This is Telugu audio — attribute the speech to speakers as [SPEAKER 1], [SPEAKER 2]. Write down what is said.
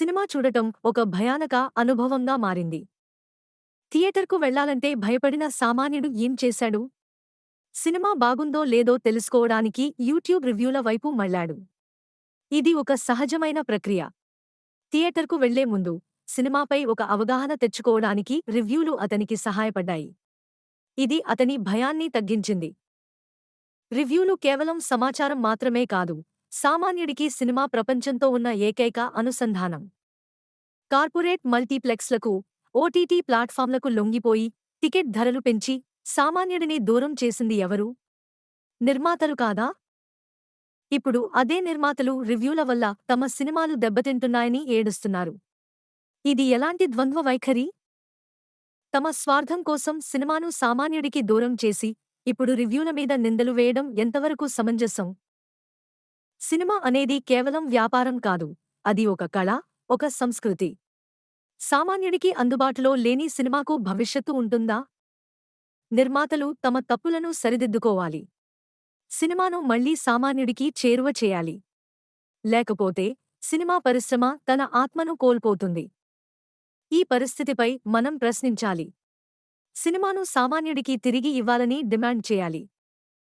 [SPEAKER 1] సినిమా చూడటం ఒక భయానక అనుభవంగా మారింది. థియేటర్కు వెళ్లాలంటే భయపడిన సామాన్యుడు ఏం చేశాడు? సినిమా బాగుందో లేదో తెలుసుకోవడానికి యూట్యూబ్ రివ్యూల వైపు మళ్ళాడు. ఇది ఒక సహజమైన ప్రక్రియ. థియేటర్కు వెళ్లే ముందు సినిమాపై ఒక అవగాహన తెచ్చుకోవడానికి రివ్యూలు అతనికి సహాయపడ్డాయి. ఇది అతని భయాన్ని తగ్గించింది. రివ్యూలు కేవలం సమాచారం మాత్రమే కాదు, సామాన్యుడికి సినిమా ప్రపంచంతో ఉన్న ఏకైక అనుసంధానం. కార్పొరేట్ మల్టీప్లెక్స్లకు, ఓటీటీ ప్లాట్ఫామ్లకు లొంగిపోయి టికెట్ ధరలు పెంచి సామాన్యుడిని దూరం చేసింది ఎవరు? నిర్మాతలు కాదా? ఇప్పుడు అదే నిర్మాతలు రివ్యూల వల్ల తమ సినిమాలు దెబ్బతింటున్నాయని ఏడుస్తున్నారు. ఇది ఎలాంటి ద్వంద్వ వైఖరి? తమ స్వార్థం కోసం సినిమాను సామాన్యుడికి దూరం చేసి ఇప్పుడు రివ్యూల మీద నిందలు వేయడం ఎంతవరకు సమంజసం? సినిమా అనేది కేవలం వ్యాపారం కాదు, అది ఒక కళ, ఒక సంస్కృతి. సామాన్యుడికి అందుబాటులో లేని సినిమాకు భవిష్యత్తు ఉంటుందా? నిర్మాతలు తమ తప్పులను సరిదిద్దుకోవాలి. సినిమాను మళ్లీ సామాన్యుడికి చేరువ చేయాలి. లేకపోతే సినిమా పరిశ్రమ తన ఆత్మను కోల్పోతుంది. ఈ పరిస్థితిపై మనం ప్రశ్నించాలి. సినిమాను సామాన్యుడికి తిరిగి ఇవ్వాలని డిమాండ్ చేయాలి.